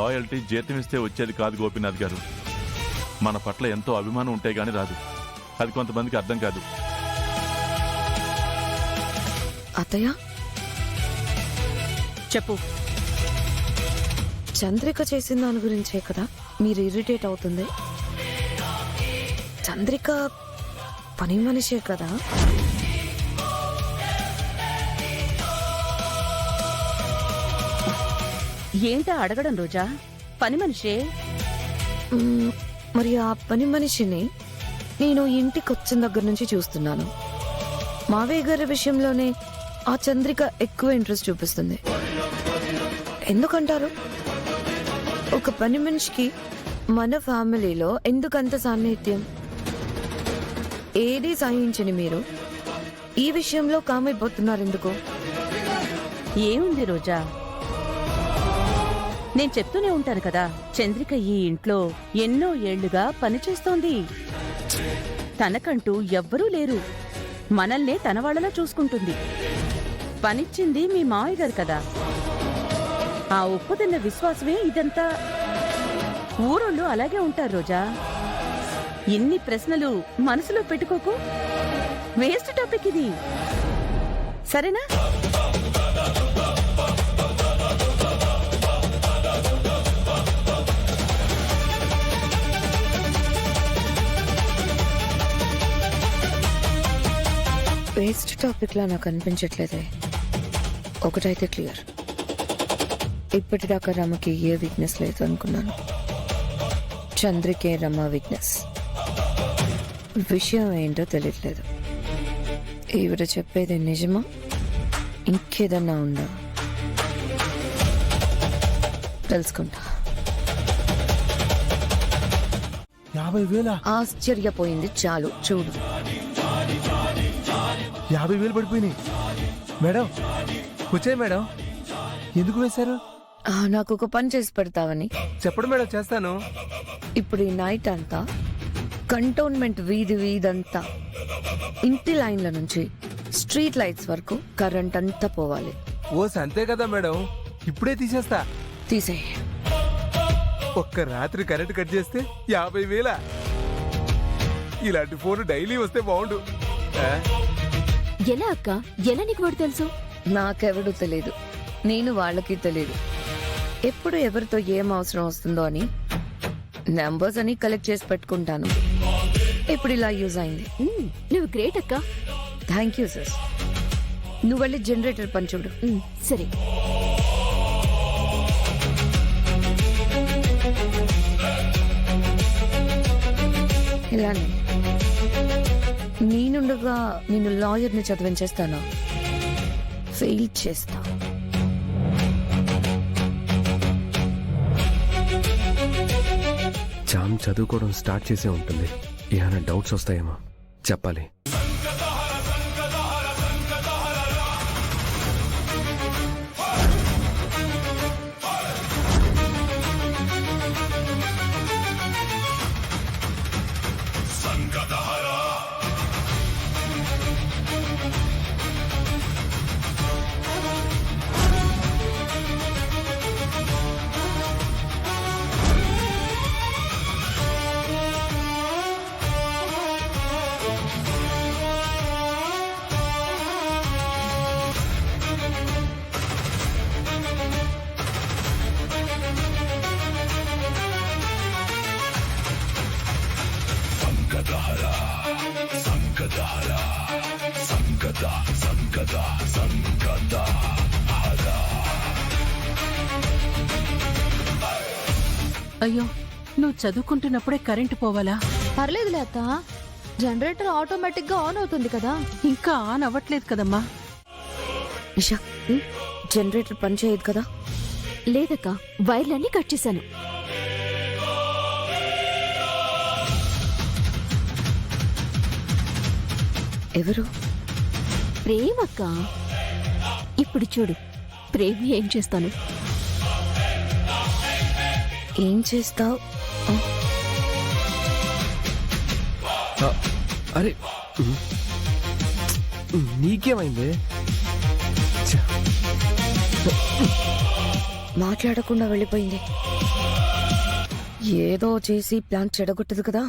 Loyalty జీతం ఇస్తే వచ్చేది కాదు గోపీనాథ్ గారు. మన పట్ల ఎంతో అభిమానం ఉంటే గానీ రాదు. అది కొంతమందికి అర్థం కాదు. అత్తయ్య చెప్పు. చంద్రిక చేసిన దాని గురించే కదా మీరు ఇరిటేట్ అవుతుంది? చంద్రిక పని మనిషే కదా. ఏంటా అడగడం రోజా? పని మనిషే. మరి ఆ పని మనిషిని నేను ఇంటికి వచ్చిన దగ్గర నుంచి చూస్తున్నాను. మావయ్య గారి విషయంలోనే ఆ చంద్రిక ఎక్కువ ఇంట్రెస్ట్ చూపిస్తుంది. ఎందుకంటారు? ఒక పని మనిషికి మన ఫ్యామిలీలో ఎందుకంత సాన్నిహిత్యం? ఏది సహించని మీరు ఈ విషయంలో కామైపోతున్నారు ఎందుకు? ఏముంది రోజా, నేను చెప్తూనే ఉంటాను కదా, చంద్రిక ఈ ఇంట్లో ఎన్నో ఏళ్లుగా పనిచేస్తోంది. తనకంటూ ఎవ్వరూ లేరు. మనల్నే తన వాళ్ళలా చూసుకుంటుంది. పనిచ్చింది మీ మావయ్య గారు కదా. ఆ ఉప్పు తిన్న విశ్వాసమే ఇదంతా. ఊరోళ్ళు అలాగే ఉంటారు రోజా. ఇన్ని ప్రశ్నలు మనసులో పెట్టుకోకు. వేస్ట్ టాపిక్ ఇది, సరేనా? వేస్ట్ టాపిక్ లా నాకు అనిపించట్లేదే. ఒకటైతే క్లియర్, ఇప్పటిదాకా రమకి ఏ వీక్నెస్ లేదు అనుకున్నాను. చంద్రికే రమ వీక్నెస్. విషయం ఏంటో తెలియట్లేదు. ఈవిడ చెప్పేది నిజమా, ఇంకేదన్నా ఉందా? తెలుసుకుంటా. 50,000? ఆశ్చర్యపోయింది చాలు. చూడు, 50,000 పడిపోయినాయి. మేడం వచ్చాయి మేడం. ఎందుకు వేశారు? నాకు ఒక పని చేసి పెడతావని. చెప్పండి మేడం, చేస్తాను. ఇప్పుడు ఈ నైట్ అంతా కంటోన్మెంట్ వీధంతా ఇంటి లైన్ల నుంచి స్ట్రీట్ లైట్స్ వరకు కరెంట్ అంతా పోవాలి. అంతే కదా మేడం, ఇప్పుడే తీసేస్తా. తీసేయ్. ఒక్క రాత్రి కరెంట్ కట్ చేస్తే 50,000. ఇలాంటి ఫోన్ డైలీ వస్తే బాగుండు. ఎలా అక్క? ఎలా నీకు వాడు తెలుసు? నాకెవడూ తెలీదు, నేను వాళ్ళకి తెలీదు. ఎప్పుడు ఎవరితో ఏం అవసరం వస్తుందో అని నంబర్స్ అని కలెక్ట్ చేసి పెట్టుకుంటాను. ఇప్పుడు ఇలా యూజ్ అయింది. నువ్వు గ్రేట్ అక్క. Thank you sir. నువ్వు వెళ్ళి జనరేటర్ పని చూడు. సరే. ఇలానే నేనుండగా నేను లాయర్ని చదివించేస్తాను. ఫెయిల్ చేస్తా. జామ్ చదువుకోవడం స్టార్ట్ చేసే ఉంటుంది. ఏమైనా డౌట్స్ వస్తాయేమో చెప్పాలి. అయ్యో, నువ్వు చదువుకుంటున్నప్పుడే కరెంటు పోవాలా? పర్లేదులే అక్క, జనరేటర్ ఆటోమేటిక్ గా ఆన్ అవుతుంది కదా. ఇంకా ఆన్ అవ్వట్లేదు కదమ్మా. నిషా, జనరేటర్ పని చేయదు కదా? లేదక్క, వైర్లన్నీ కట్ చేశాను. ఎవరు? ప్రేమక్క. ఇప్పుడు చూడు, ప్రేమ్ ఏం చేస్తాను. ఏం చేస్తావు? అరే నీకేమైంది? మాట్లాడకుండా వెళ్ళిపోయింది. ఏదో చేసి ప్లాన్ చెడగొట్టదు కదా.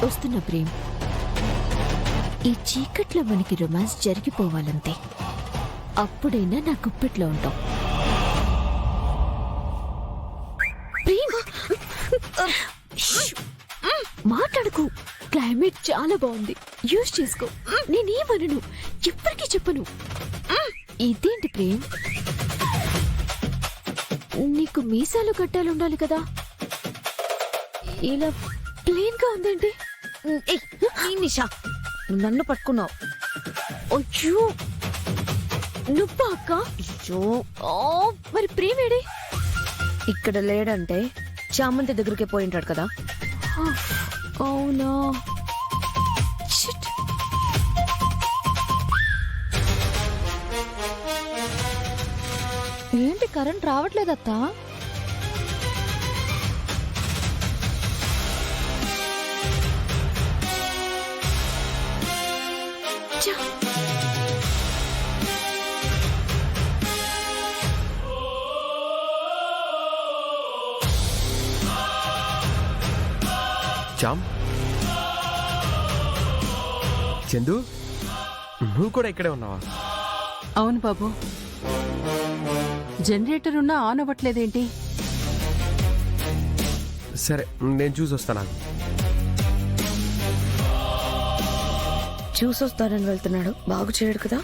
వస్తున్న ప్రేమ్, ఈ చీకట్లో మనకి రొమాన్స్ జరిగిపోవాలంతే. అప్పుడైనా నా గుప్పెట్లో ఉంటాం. ప్రేమ్, మాట్లాడుకు. క్లైమేట్ చాలా బాగుంది, యూజ్ చేసుకో. నేనేమనను, ఎప్పటికీ చెప్పను. ఇదేంటి ప్రేమ్, నీకు మీసాలు కట్టాలుండాలి కదా, ఇలా ప్లేన్ గా ఉందేంటి? నిషా, నువ్వు నన్ను పట్టుకున్నావు. అయ్యో, నువ్వా అక్క? అయ్యో, మరి ప్రేమేడి? ఇక్కడ లేడంటే చామంతి దగ్గరికి పోయి ఉంటాడు కదా. అవునా? Shit. ఏంటి కరెంట్ రావట్లేదత్తా? ఛ! చామ్, చందు, నువ్వు కూడా ఇక్కడే ఉన్నావా? అవును బాబు. జనరేటర్ ఉన్నా ఆన్ అవ్వట్లేదేంటి? సరే, నేను చూసి వస్తాను. చూసొస్తానని వెళ్తున్నాడు, బాగు చేయడు కదా.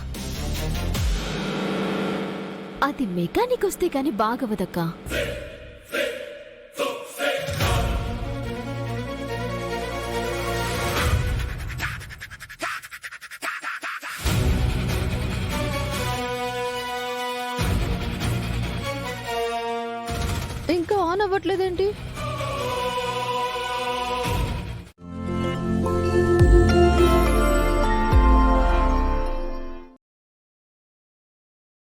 అది మెకానిక్ వస్తే కాని బాగవదక్క. ఇంకా ఆన్ అవ్వట్లేదేంటి?